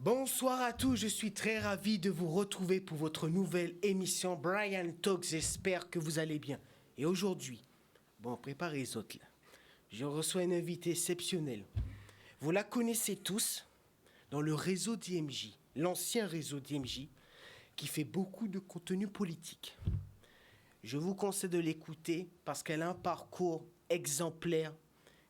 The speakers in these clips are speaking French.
Bonsoir à tous, je suis très ravi de vous retrouver pour votre nouvelle émission Brian Talks. J'espère que vous allez bien. Et aujourd'hui, préparez les autres là. Je reçois une invitée exceptionnelle. Vous la connaissez tous dans le réseau d'IMJ, l'ancien réseau d'IMJ, qui fait beaucoup de contenu politique. Je vous conseille de l'écouter parce qu'elle a un parcours exemplaire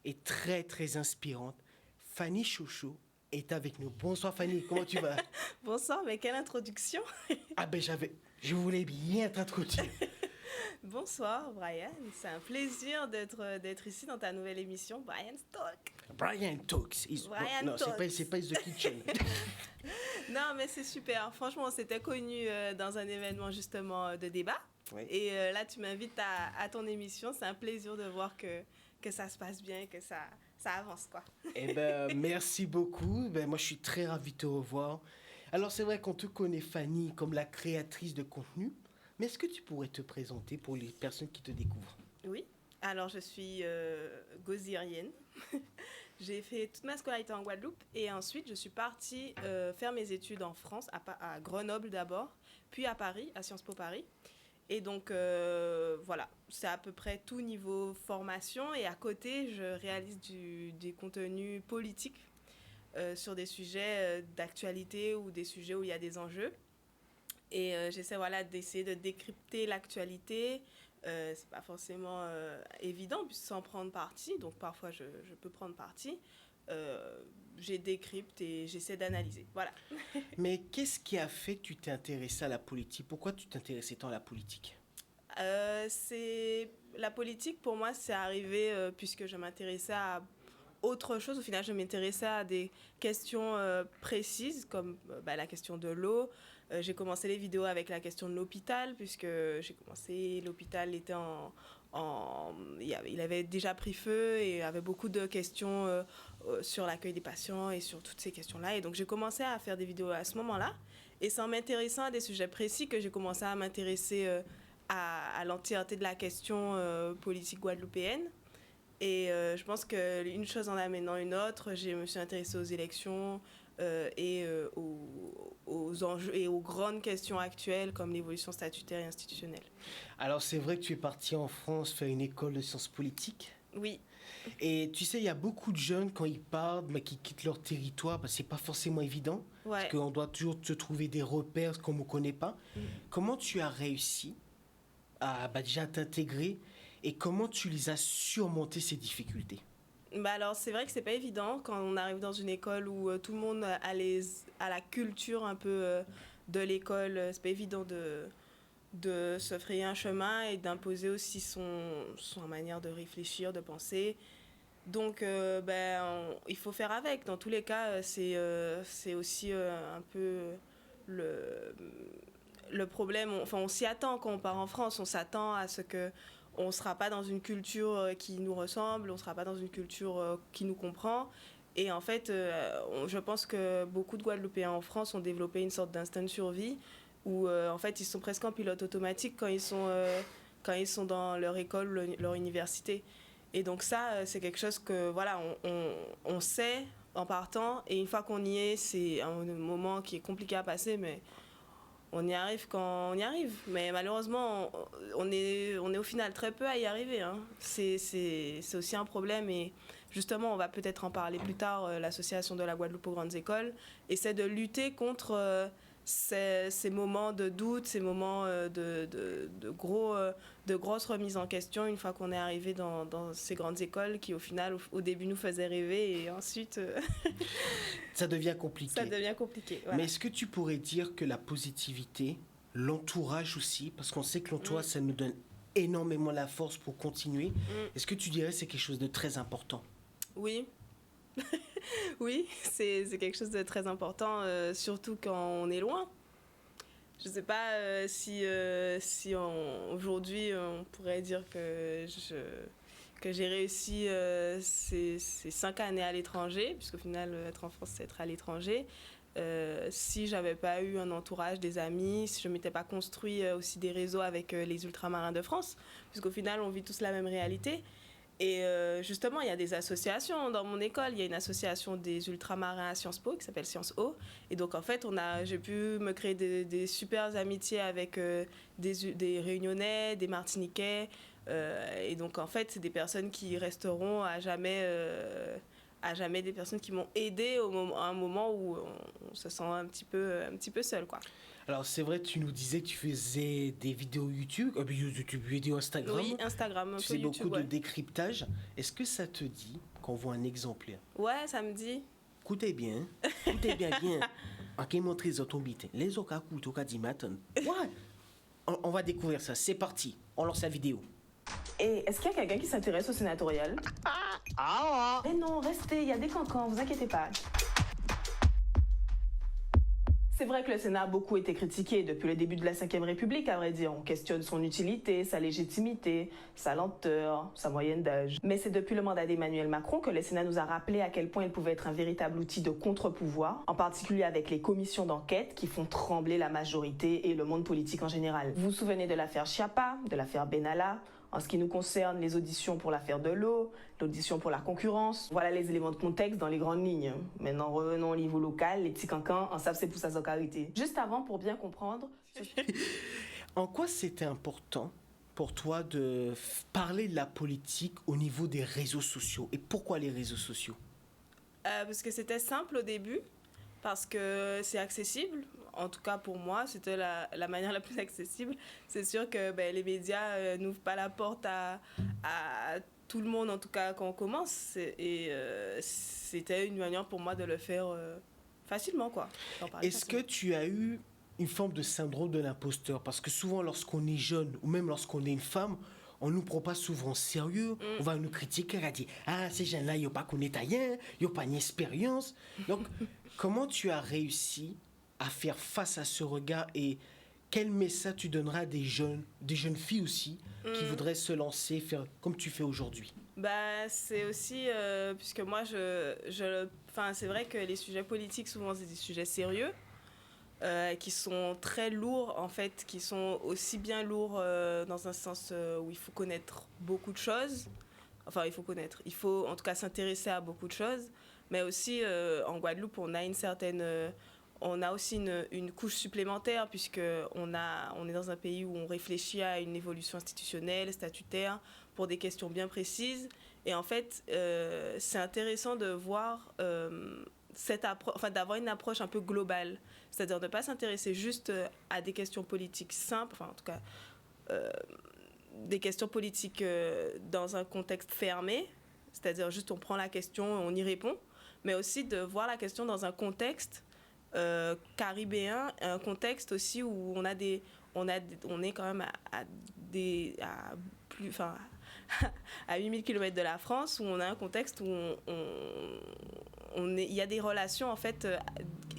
et très très inspirante. Fanny Chouchou est avec nous. Bonsoir Fanny, comment tu vas? Bonsoir, mais quelle introduction. Je voulais bien t'introduire. Bonsoir Brian, c'est un plaisir d'être ici dans ta nouvelle émission Brian's Talk. Brian Talks. Brian Talks. C'est pas The Kitchen. Non, mais c'est super. Franchement, on s'était connus dans un événement justement de débat. Oui. Et là, tu m'invites à ton émission. C'est un plaisir de voir que ça se passe bien, que ça avance, quoi. Merci beaucoup. Moi, je suis très ravi de te revoir. Alors, c'est vrai qu'on te connaît, Fanny, comme la créatrice de contenu. Mais est-ce que tu pourrais te présenter pour les personnes qui te découvrent? Oui. Alors, je suis gozirienne. J'ai fait toute ma scolarité en Guadeloupe. Et ensuite, je suis partie faire mes études en France, à Grenoble d'abord, puis à Paris, à Sciences Po Paris. Et donc, voilà, c'est à peu près tout niveau formation. Et à côté, je réalise des contenus politiques sur des sujets d'actualité ou des sujets où il y a des enjeux. Et j'essaie d'essayer de décrypter l'actualité. C'est pas forcément évident, sans prendre parti. Donc, parfois, je peux prendre parti. Je décrypte et j'essaie d'analyser. Voilà. Mais qu'est-ce qui a fait que tu t'es intéressée à la politique? Pourquoi tu t'intéressais tant à la politique? La politique, pour moi, c'est arrivé puisque je m'intéressais à autre chose. Au final, je m'intéressais à des questions précises, comme la question de l'eau. J'ai commencé les vidéos avec la question de l'hôpital, puisque l'hôpital était il avait déjà pris feu et il y avait beaucoup de questions sur l'accueil des patients et sur toutes ces questions-là. Et donc, j'ai commencé à faire des vidéos à ce moment-là. Et c'est en m'intéressant à des sujets précis que j'ai commencé à m'intéresser à l'entièreté de la question politique guadeloupéenne. Et je pense qu'une chose en amenant une autre, je me suis intéressée aux élections et aux enjeux et aux grandes questions actuelles comme l'évolution statutaire et institutionnelle. Alors, c'est vrai que tu es partie en France faire une école de sciences politiques? Oui. Et tu sais, il y a beaucoup de jeunes, quand ils partent, qui quittent leur territoire, c'est pas forcément évident. Ouais. Parce qu'on doit toujours se trouver des repères qu'on ne connaît pas. Comment tu as réussi à déjà t'intégrer et comment tu les as surmonté ces difficultés? Alors, c'est vrai que c'est pas évident quand on arrive dans une école où tout le monde a la culture un peu de l'école. C'est pas évident de se frayer un chemin et d'imposer aussi son manière de réfléchir, de penser. Donc, il faut faire avec. Dans tous les cas, c'est aussi un peu le problème. On s'y attend quand on part en France. On s'attend à ce que on ne sera pas dans une culture qui nous ressemble, on ne sera pas dans une culture qui nous comprend. Et en fait, je pense que beaucoup de Guadeloupéens en France ont développé une sorte d'instinct de survie où, en fait, ils sont presque en pilote automatique quand ils sont dans leur école ou leur université. Et donc ça, c'est quelque chose que, voilà, on sait en partant. Et une fois qu'on y est, c'est un moment qui est compliqué à passer, mais on y arrive quand on y arrive. Mais malheureusement, on est au final très peu à y arriver. Hein. C'est aussi un problème. Et justement, on va peut-être en parler plus tard. L'Association de la Guadeloupe aux grandes écoles essaie de lutter contre ces moments de doute, ces moments de grosses remises en question une fois qu'on est arrivé dans ces grandes écoles qui, au final, au début, nous faisaient rêver et ensuite... Ça devient compliqué. Ça devient compliqué, voilà. Mais est-ce que tu pourrais dire que la positivité, l'entourage aussi, parce qu'on sait que l'entourage, ça nous donne énormément la force pour continuer, est-ce que tu dirais que c'est quelque chose de très important? Oui. Oui, c'est quelque chose de très important, surtout quand on est loin. Je ne sais pas si aujourd'hui on pourrait dire que j'ai réussi ces 5 années à l'étranger, puisqu'au final, être en France, c'est être à l'étranger. Si je n'avais pas eu un entourage, des amis, si je ne m'étais pas construit aussi des réseaux avec les ultramarins de France, puisqu'au final, on vit tous la même réalité. Et justement, il y a des associations dans mon école. Il y a une association des ultramarins à Sciences Po qui s'appelle Sciences O. Et donc, en fait, j'ai pu me créer des super amitiés avec des Réunionnais, des Martiniquais. Et donc, en fait, c'est des personnes qui resteront à jamais des personnes qui m'ont aidé à un moment où on se sent un petit peu seul, quoi. Alors, c'est vrai, tu nous disais que tu faisais des vidéos YouTube, YouTube, vidéos Instagram. Oui, Instagram, un tu peu fais YouTube, beaucoup ouais. de décryptage. Est-ce que ça te dit qu'on voit un exemplaire? Ouais, ça me dit. Écoutez bien, bien. Ok, montrez les autres bits. Les autres coups, au dit matin. Ouais. On va découvrir ça. C'est parti. On lance la vidéo. Et est-ce qu'il y a quelqu'un qui s'intéresse au sénatorial? Mais non, restez, il y a des cancans, vous inquiétez pas. C'est vrai que le Sénat a beaucoup été critiqué depuis le début de la Ve République, à vrai dire. On questionne son utilité, sa légitimité, sa lenteur, sa moyenne d'âge. Mais c'est depuis le mandat d'Emmanuel Macron que le Sénat nous a rappelé à quel point il pouvait être un véritable outil de contre-pouvoir, en particulier avec les commissions d'enquête qui font trembler la majorité et le monde politique en général. Vous vous souvenez de l'affaire Schiappa, de l'affaire Benalla? En ce qui nous concerne, les auditions pour l'affaire de l'eau, l'audition pour la concurrence. Voilà les éléments de contexte dans les grandes lignes. Maintenant, revenons au niveau local. Les petits cancans en savent c'est pour sa socarité. Juste avant, pour bien comprendre... En quoi c'était important pour toi de parler de la politique au niveau des réseaux sociaux? Et pourquoi les réseaux sociaux? Parce que c'était simple au début, parce que c'est accessible. En tout cas, pour moi, c'était la manière la plus accessible. C'est sûr que les médias n'ouvrent pas la porte à tout le monde, en tout cas, quand on commence. Et c'était une manière pour moi de le faire facilement, quoi. Est-ce que tu as eu une forme de syndrome de l'imposteur? Parce que souvent, lorsqu'on est jeune, ou même lorsqu'on est une femme, on nous prend pas souvent au sérieux. On va nous critiquer, on va dire « Ah, ces gens-là, ils n'ont pas connu rien, ils n'ont pas une expérience. » Donc, comment tu as réussi à faire face à ce regard et quel message tu donneras à des jeunes filles aussi qui voudraient se lancer, faire comme tu fais aujourd'hui? C'est aussi, puisque moi, c'est vrai que les sujets politiques, souvent, c'est des sujets sérieux, qui sont très lourds, en fait, qui sont aussi bien lourds dans un sens où il faut connaître beaucoup de choses. Enfin, il faut en tout cas s'intéresser à beaucoup de choses, mais aussi en Guadeloupe, on a aussi une couche supplémentaire puisqu'on est dans un pays où on réfléchit à une évolution institutionnelle, statutaire, pour des questions bien précises. Et en fait, c'est intéressant de voir d'avoir une approche un peu globale. C'est-à-dire de ne pas s'intéresser juste à des questions politiques simples, enfin en tout cas des questions politiques dans un contexte fermé, c'est-à-dire juste on prend la question, on y répond, mais aussi de voir la question dans un contexte caribéen, un contexte aussi où on est quand même à 8000 km de la France, où on a un contexte où il y a des relations en fait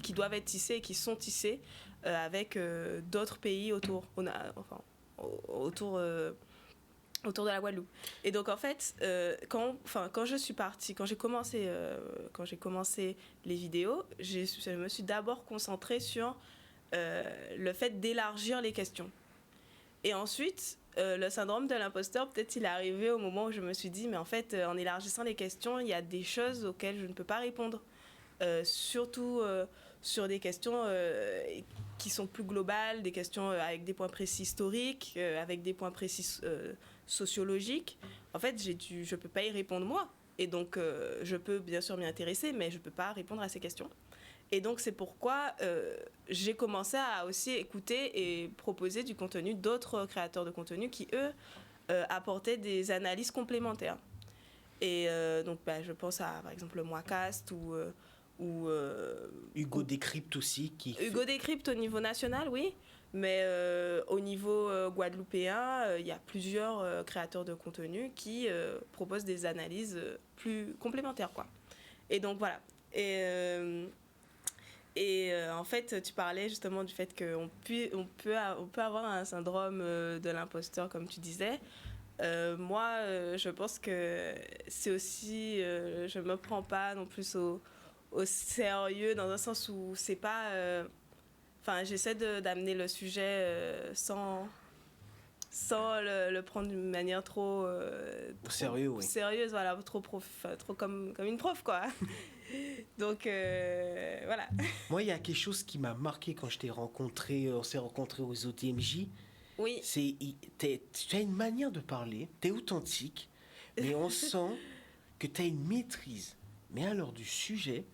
qui doivent être tissées et qui sont tissées avec d'autres pays autour de la Guadeloupe. Et donc en fait, quand j'ai commencé les vidéos, je me suis d'abord concentrée sur le fait d'élargir les questions. Et ensuite, le syndrome de l'imposteur, peut-être il est arrivé au moment où je me suis dit, mais en fait, en élargissant les questions, il y a des choses auxquelles je ne peux pas répondre. Surtout sur des questions qui sont plus globales, des questions avec des points précis historiques, avec des points précis sociologiques. En fait, je ne peux pas y répondre moi. Et donc, je peux bien sûr m'y intéresser, mais je ne peux pas répondre à ces questions. Et donc, c'est pourquoi j'ai commencé à aussi écouter et proposer du contenu d'autres créateurs de contenu qui, eux, apportaient des analyses complémentaires. Et donc, je pense à, par exemple, le Moicast ou Hugo Décrypte aussi. Hugo Décrypte au niveau national, oui. Mais au niveau guadeloupéen, il y a plusieurs créateurs de contenu qui proposent des analyses plus complémentaires, quoi. Et donc, voilà. Et en fait, tu parlais justement du fait qu'on peut avoir un syndrome de l'imposteur, comme tu disais. Moi, je pense que c'est aussi... je ne me prends pas non plus au sérieux, dans un sens où c'est pas... j'essaie d'amener le sujet sans sans le prendre d'une manière trop, Sérieux, oui. sérieuse, voilà, trop comme une prof, quoi. Donc, voilà. Moi, il y a quelque chose qui m'a marqué quand je t'ai rencontré, on s'est rencontrés aux OTMJ. Oui, Tu as une manière de parler, tu es authentique, mais on sent que tu as une maîtrise, mais alors du sujet,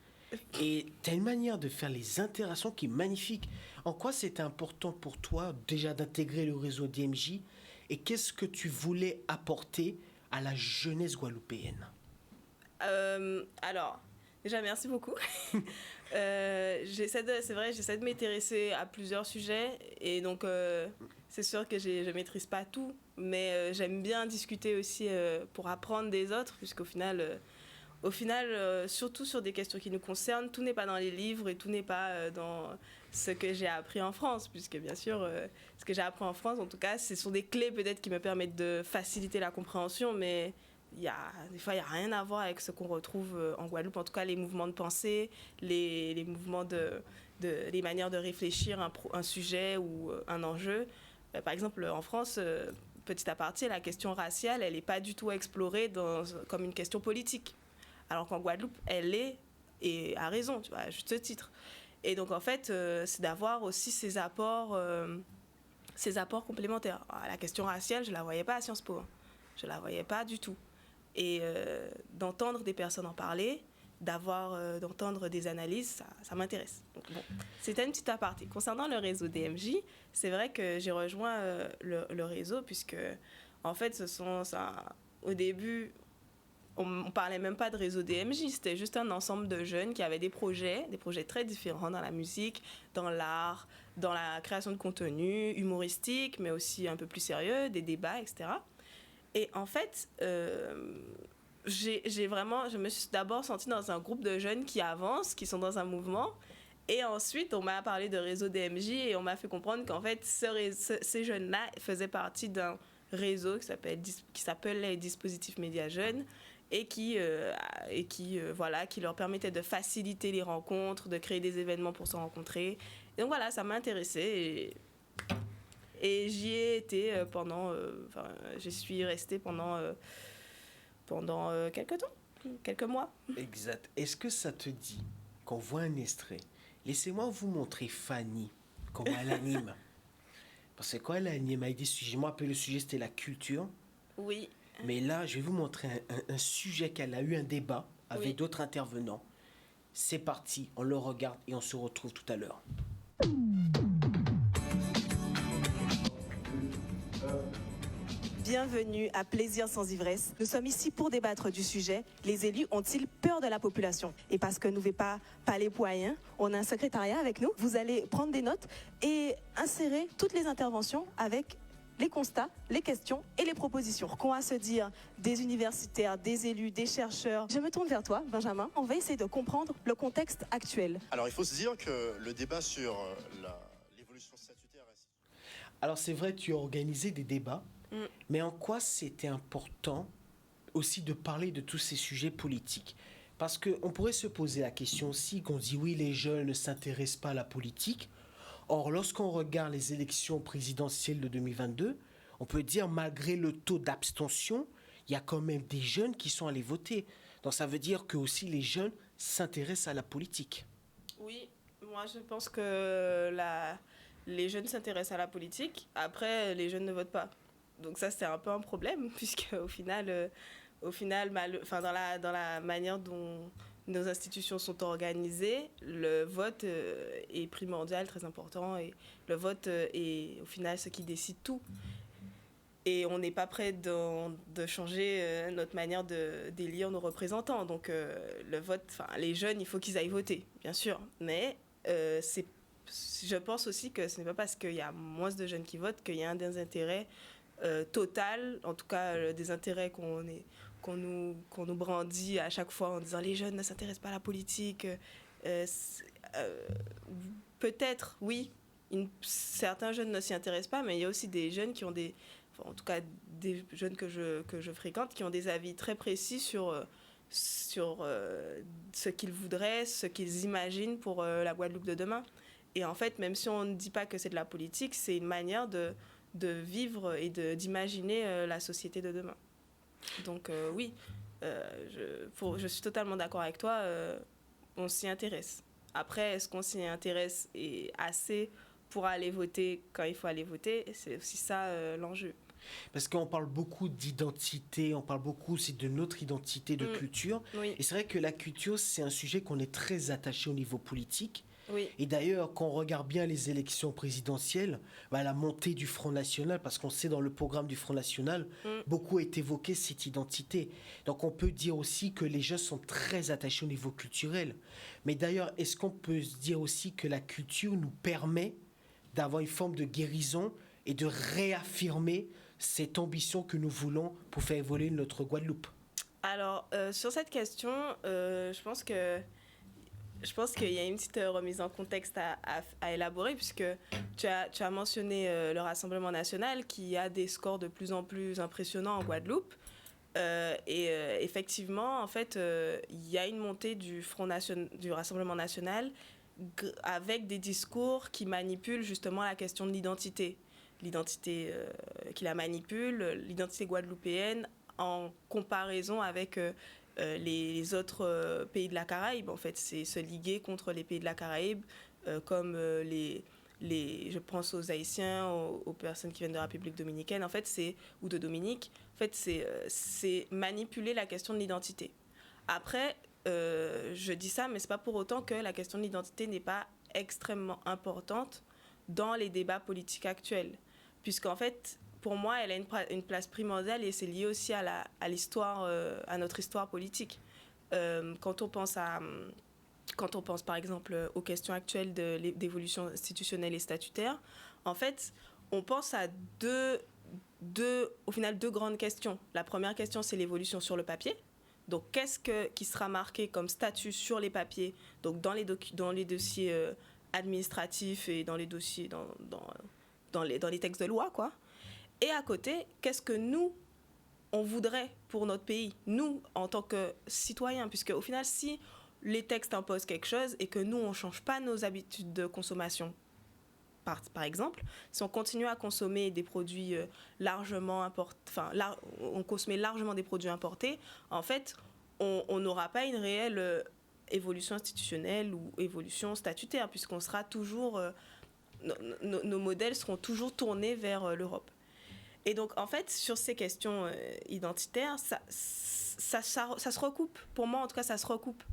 et tu as une manière de faire les interactions qui est magnifique. En quoi c'était important pour toi déjà d'intégrer le réseau DMJ et qu'est-ce que tu voulais apporter à la jeunesse guadeloupéenne? alors, déjà, merci beaucoup. C'est vrai, j'essaie de m'intéresser à plusieurs sujets et donc c'est sûr que je ne maîtrise pas tout, mais j'aime bien discuter aussi pour apprendre des autres, puisqu'au final, surtout sur des questions qui nous concernent, tout n'est pas dans les livres et tout n'est pas dans ce que j'ai appris en France, puisque bien sûr, ce que j'ai appris en France, en tout cas, ce sont des clés peut-être qui me permettent de faciliter la compréhension, mais des fois, il n'y a rien à voir avec ce qu'on retrouve en Guadeloupe, en tout cas les mouvements de pensée, les mouvements les manières de réfléchir un sujet ou un enjeu. Par exemple, en France, petit aparté, la question raciale, elle n'est pas du tout explorée comme une question politique. Alors qu'en Guadeloupe, elle est, et à raison, tu vois, à juste titre. Et donc, en fait, c'est d'avoir aussi ces apports complémentaires. Alors, la question raciale, je ne la voyais pas à Sciences Po. Hein. Je ne la voyais pas du tout. Et d'entendre des personnes en parler, d'entendre des analyses, ça m'intéresse. Donc, bon, c'était une petite aparté. Concernant le réseau DMJ, c'est vrai que j'ai rejoint le réseau, puisque, en fait, au début, on parlait même pas de réseau DMJ, c'était juste un ensemble de jeunes qui avaient des projets très différents dans la musique, dans l'art, dans la création de contenu humoristique, mais aussi un peu plus sérieux, des débats, etc. Et en fait, je me suis d'abord sentie dans un groupe de jeunes qui avancent, qui sont dans un mouvement. Et ensuite, on m'a parlé de réseau DMJ et on m'a fait comprendre qu'en fait, ces jeunes-là faisaient partie d'un réseau qui s'appelle les dispositifs médias jeunes et qui leur permettait de faciliter les rencontres, de créer des événements pour se rencontrer. Et donc voilà, ça m'a intéressée et j'y ai été je suis restée pendant quelques temps, quelques mois. Exact. Est-ce que ça te dit qu'on voit un extrait? Laissez-moi vous montrer Fanny, comment elle anime. Parce que quand elle anime avec des sujets, moi, le sujet, c'était la culture. Oui. Mais là, je vais vous montrer un sujet qu'elle a eu un débat avec d'autres intervenants. C'est parti, on le regarde et on se retrouve tout à l'heure. Bienvenue à Plaisir sans ivresse. Nous sommes ici pour débattre du sujet. Les élus ont-ils peur de la population? Et parce que nous ne pouvons pas parler pour rien, on a un secrétariat avec nous. Vous allez prendre des notes et insérer toutes les interventions avec les constats, les questions et les propositions. Qu'on va se dire des universitaires, des élus, des chercheurs. Je me tourne vers toi, Benjamin. On va essayer de comprendre le contexte actuel. Alors, il faut se dire que le débat sur l'évolution statutaire... Alors, c'est vrai, tu as organisé des débats, mais en quoi c'était important aussi de parler de tous ces sujets politiques? Parce qu'on pourrait se poser la question aussi, qu'on dit oui, les jeunes ne s'intéressent pas à la politique. Or, lorsqu'on regarde les élections présidentielles de 2022, on peut dire, malgré le taux d'abstention, il y a quand même des jeunes qui sont allés voter. Donc, ça veut dire que aussi les jeunes s'intéressent à la politique. Oui, moi je pense que les jeunes s'intéressent à la politique. Après, les jeunes ne votent pas. Donc ça, c'est un peu un problème, puisque au final dans la manière dont nos institutions sont organisées, le vote est primordial, très important, et le vote est au final ce qui décide tout. Et on n'est pas prêt de changer notre manière d'élire nos représentants. Donc le vote, les jeunes, il faut qu'ils aillent voter, bien sûr. Mais je pense aussi que ce n'est pas parce qu'il y a moins de jeunes qui votent qu'il y a un désintérêt total, en tout cas des intérêts qu'on nous brandit à chaque fois en disant les jeunes ne s'intéressent pas à la politique. Peut-être, oui, certains jeunes ne s'y intéressent pas, mais il y a aussi des jeunes qui ont en tout cas des jeunes que je fréquente, qui ont des avis très précis sur ce qu'ils voudraient, ce qu'ils imaginent pour la Guadeloupe de demain. Et en fait, même si on ne dit pas que c'est de la politique, c'est une manière vivre et d'imaginer la société de demain. Donc oui, je suis totalement d'accord avec toi, on s'y intéresse. Après, est-ce qu'on s'y intéresse assez pour aller voter quand il faut aller voter? C'est aussi ça l'enjeu. Parce qu'on parle beaucoup d'identité, on parle beaucoup aussi de notre identité de culture. Oui. Et c'est vrai que la culture, c'est un sujet qu'on est très attaché au niveau politique. Oui. Et d'ailleurs, quand on regarde bien les élections présidentielles, la montée du Front National, parce qu'on sait dans le programme du Front National, beaucoup est évoqué cette identité. Donc on peut dire aussi que les jeunes sont très attachés au niveau culturel. Mais d'ailleurs, est-ce qu'on peut se dire aussi que la culture nous permet d'avoir une forme de guérison et de réaffirmer cette ambition que nous voulons pour faire évoluer notre Guadeloupe? Alors, sur cette question, je pense qu'il y a une petite remise en contexte à élaborer, puisque tu as mentionné le Rassemblement national qui a des scores de plus en plus impressionnants en Guadeloupe. Effectivement, en fait, il y a une montée du Rassemblement national avec des discours qui manipulent justement la question de l'identité. L'identité qui la manipule, l'identité guadeloupéenne en comparaison avec les autres pays de la Caraïbe. En fait, c'est se liguer contre les pays de la Caraïbe, comme je pense aux Haïtiens, aux personnes qui viennent de la République dominicaine, en fait, ou de Dominique. En fait, c'est manipuler la question de l'identité. Après, je dis ça, mais c'est pas pour autant que la question de l'identité n'est pas extrêmement importante dans les débats politiques actuels. Puisqu'en fait, pour moi, elle a une place primordiale et c'est lié aussi à l'histoire, à notre histoire politique. Quand on pense par exemple aux questions actuelles d'évolution institutionnelle et statutaire, en fait, on pense à au final deux grandes questions. La première question, c'est l'évolution sur le papier. Donc, qu'est-ce qui sera marqué comme statut sur les papiers, donc dans les dossiers administratifs et dans les dossiers dans les textes de loi, quoi. Et à côté, qu'est-ce que nous, on voudrait pour notre pays, nous, en tant que citoyens, puisque au final, si les textes imposent quelque chose et que nous, on ne change pas nos habitudes de consommation, par exemple, si on continue à consommer des produits largement des produits importés, en fait, on n'aura pas une réelle évolution institutionnelle ou évolution statutaire, puisqu'on sera toujours... nos modèles seront toujours tournés vers l'Europe. Et donc, en fait, sur ces questions identitaires, ça se recoupe. Pour moi, en tout cas, ça se recoupe.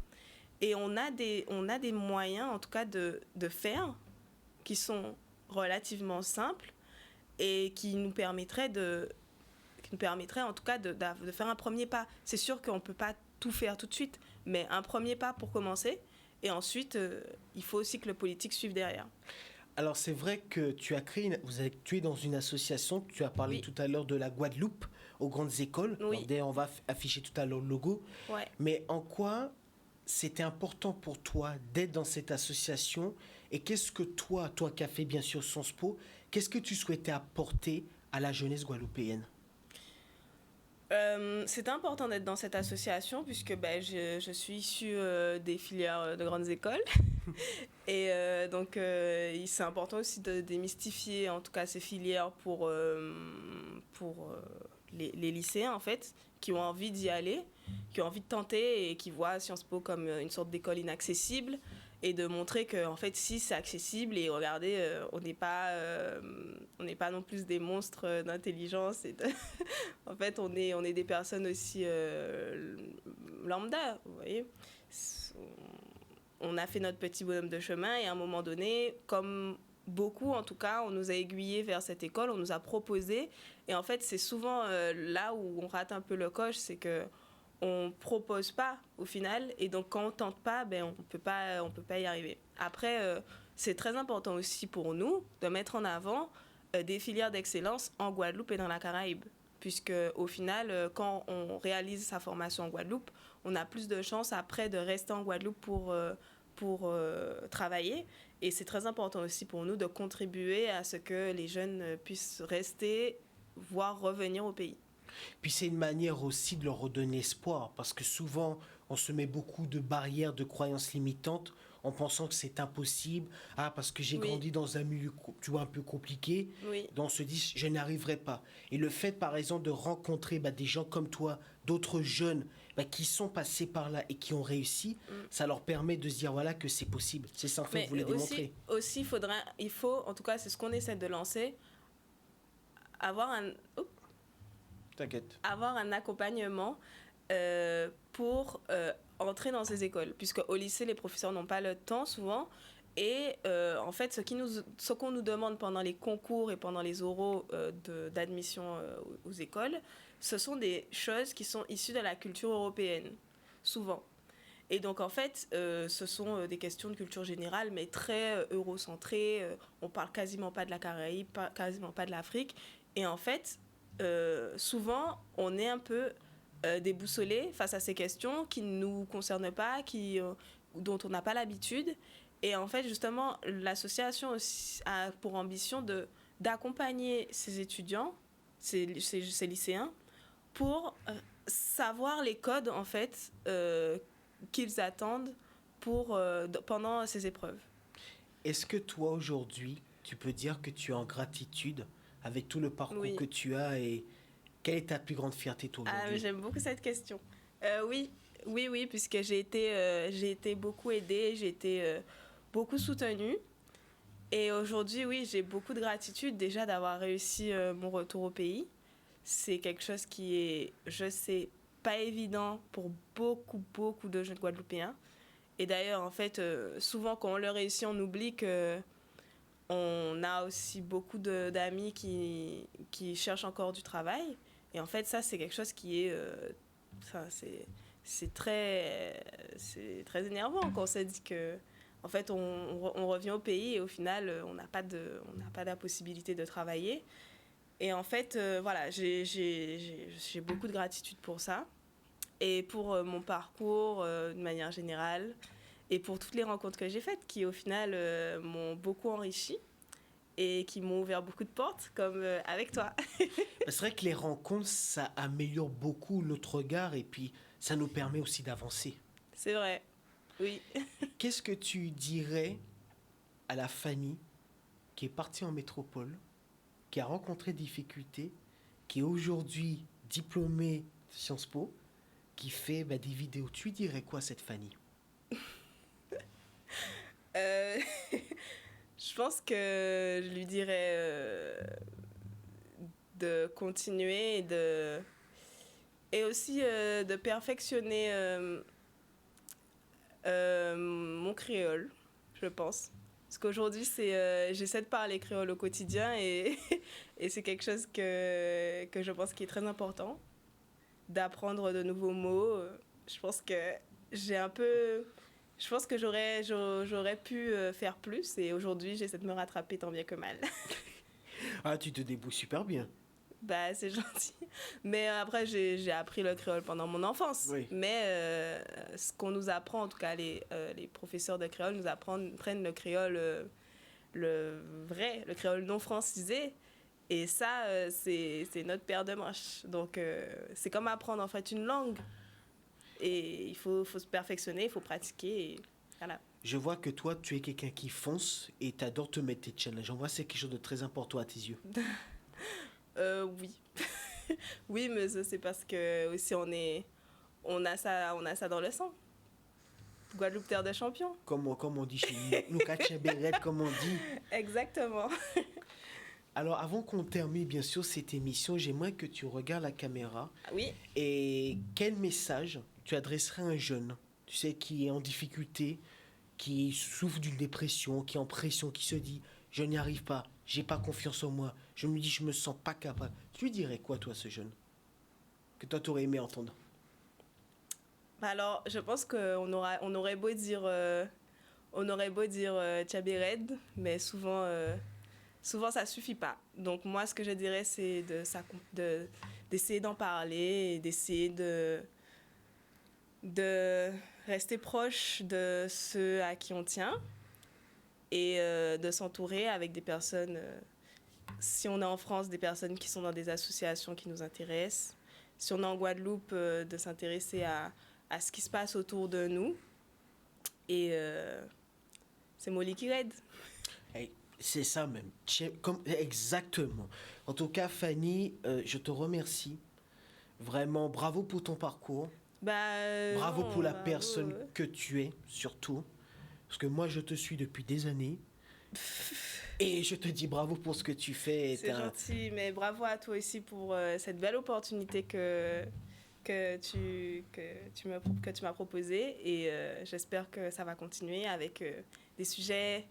Et on a des moyens, en tout cas, de faire, qui sont relativement simples et qui nous permettraient, en tout cas, de faire un premier pas. C'est sûr qu'on ne peut pas tout faire tout de suite, mais un premier pas pour commencer. Et ensuite, il faut aussi que le politique suive derrière. Alors c'est vrai que tu es dans une association, tu as parlé tout à l'heure de la Guadeloupe aux grandes écoles. Oui. D'ailleurs, on va afficher tout à l'heure le logo. Ouais. Mais en quoi c'était important pour toi d'être dans cette association et qu'est-ce que toi qui as fait bien sûr Sciences Po, qu'est-ce que tu souhaitais apporter à la jeunesse guadeloupéenne? C'est important d'être dans cette association puisque je suis issue des filières de grandes écoles et donc c'est important aussi de démystifier en tout cas ces filières pour les lycéens en fait qui ont envie d'y aller, qui ont envie de tenter et qui voient Sciences Po comme une sorte d'école inaccessible et de montrer que en fait si c'est accessible et regardez on n'est pas non plus des monstres d'intelligence et en fait on est des personnes aussi lambda, vous voyez. On a fait notre petit bonhomme de chemin et à un moment donné, comme beaucoup en tout cas, on nous a aiguillés vers cette école, on nous a proposé et en fait c'est souvent là où on rate un peu le coche, c'est que on propose pas au final et donc quand on tente pas, on peut pas y arriver. Après c'est très important aussi pour nous de mettre en avant des filières d'excellence en Guadeloupe et dans la Caraïbe puisque au final quand on réalise sa formation en Guadeloupe, on a plus de chances après de rester en Guadeloupe pour travailler et c'est très important aussi pour nous de contribuer à ce que les jeunes puissent rester voire revenir au pays. Puis c'est une manière aussi de leur redonner espoir, parce que souvent, on se met beaucoup de barrières, de croyances limitantes en pensant que c'est impossible. Ah, parce que j'ai Oui. grandi dans un milieu, tu vois, un peu compliqué. Oui. Donc on se dit, je n'y arriverai pas. Et le fait, par exemple, de rencontrer des gens comme toi, d'autres jeunes qui sont passés par là et qui ont réussi, ça leur permet de se dire, voilà, que c'est possible. C'est ça, en fait, Mais vous voulez démontrer. aussi il faut, en tout cas, c'est ce qu'on essaie de lancer, avoir T'inquiète. avoir un accompagnement pour entrer dans ces écoles. Puisque au lycée, les professeurs n'ont pas le temps souvent. Et en fait, ce qu'on nous demande pendant les concours et pendant les oraux d'admission aux écoles, ce sont des choses qui sont issues de la culture européenne, souvent. Et donc, en fait, ce sont des questions de culture générale, mais très eurocentrées. On parle quasiment pas de la Caraïbe, quasiment pas de l'Afrique. Et en fait, souvent, on est un peu déboussolé face à ces questions qui ne nous concernent pas, dont on n'a pas l'habitude. Et en fait, justement, l'association aussi a pour ambition d'accompagner ces étudiants, ces lycéens, pour savoir les codes, en fait, qu'ils attendent pendant ces épreuves. Est-ce que toi, aujourd'hui, tu peux dire que tu es en gratitude avec tout le parcours Oui. que tu as et quelle est ta plus grande fierté, toi, aujourd'hui? J'aime beaucoup cette question. Oui, puisque j'ai été beaucoup aidée, j'ai été beaucoup soutenue. Et aujourd'hui, oui, j'ai beaucoup de gratitude déjà d'avoir réussi mon retour au pays. C'est quelque chose qui est, je sais, pas évident pour beaucoup de jeunes Guadeloupéens. Et d'ailleurs, en fait, souvent quand on le réussit, on oublie que on a aussi beaucoup d'amis qui cherchent encore du travail. Et en fait, ça, c'est quelque chose qui est... c'est très énervant quand on se dit que en fait on revient au pays et au final on n'a pas la possibilité de travailler. Et en fait voilà, j'ai beaucoup de gratitude pour ça et pour mon parcours de manière générale et pour toutes les rencontres que j'ai faites qui au final m'ont beaucoup enrichi et qui m'ont ouvert beaucoup de portes, comme avec toi. C'est vrai que les rencontres, ça améliore beaucoup notre regard et puis ça nous permet aussi d'avancer. C'est vrai, oui. Qu'est-ce que tu dirais à la Fanny qui est partie en métropole, qui a rencontré des difficultés, qui est aujourd'hui diplômée de Sciences Po, qui fait des vidéos? Tu dirais quoi à cette Fanny? Je pense que je lui dirais de continuer et aussi de perfectionner mon créole, je pense. Parce qu'aujourd'hui, j'essaie de parler créole au quotidien et c'est quelque chose que je pense qui est très important, d'apprendre de nouveaux mots. Je pense que je pense que j'aurais pu faire plus et aujourd'hui, j'essaie de me rattraper tant bien que mal. Ah, tu te débrouilles super bien. Bah, c'est gentil. Mais après, j'ai appris le créole pendant mon enfance. Oui. Mais ce qu'on nous apprend, en tout cas, les professeurs de créole nous apprennent le créole, le vrai, le créole non francisé. Et ça, c'est notre paire de manches. Donc, c'est comme apprendre, en fait, une langue. Et il faut se perfectionner, il faut pratiquer. Et voilà. Je vois que toi, tu es quelqu'un qui fonce et t'adores te mettre tes challenges. On voit que c'est quelque chose de très important à tes yeux. Oui. Oui, mais ça, c'est parce que aussi on a ça dans le sang. Guadeloupe, terre de champions. Comme on dit chez nous, nous Beret, comme on dit. Exactement. Alors, avant qu'on termine, bien sûr, cette émission, j'aimerais que tu regardes la caméra. Oui. Et quel message tu adresserais à un jeune, tu sais, qui est en difficulté, qui souffre d'une dépression, qui est en pression, qui se dit « je n'y arrive pas, j'ai pas confiance en moi, je me dis je me sens pas capable ». Tu lui dirais quoi, toi, ce jeune, que toi, tu aurais aimé entendre? Alors, je pense qu'on aurait beau dire Tchabéred, mais souvent ça suffit pas. Donc moi, ce que je dirais, c'est d'essayer d'en parler et d'essayer de rester proche de ceux à qui on tient et de s'entourer avec des personnes, si on est en France, des personnes qui sont dans des associations qui nous intéressent. Si on est en Guadeloupe, de s'intéresser à ce qui se passe autour de nous. Et C'est Molly qui raide. Hey, c'est ça même. Exactement. En tout cas, Fanny, je te remercie. Vraiment, bravo pour ton parcours. Bravo pour la personne que tu es, surtout. Parce que moi, je te suis depuis des années. Et je te dis bravo pour ce que tu fais. C'est gentil, mais bravo à toi aussi pour cette belle opportunité que tu m'as proposée. Et j'espère que ça va continuer avec des sujets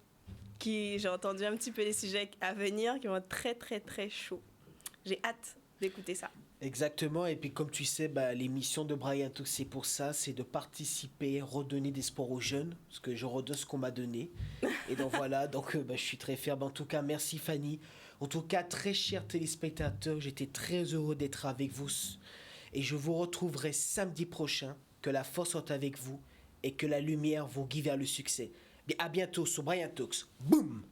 j'ai entendu un petit peu les sujets à venir qui vont être très, très, très chauds. J'ai hâte d'écouter ça. Exactement, et puis comme tu sais, l'émission de Brian Talks, c'est pour ça, c'est de participer, redonner des sports aux jeunes, parce que je redonne ce qu'on m'a donné. Et donc voilà, je suis très fier. En tout cas, merci Fanny. En tout cas, très chers téléspectateurs, j'étais très heureux d'être avec vous. Et je vous retrouverai samedi prochain. Que la force soit avec vous et que la lumière vous guide vers le succès. À bientôt sur Brian Talks. Boum!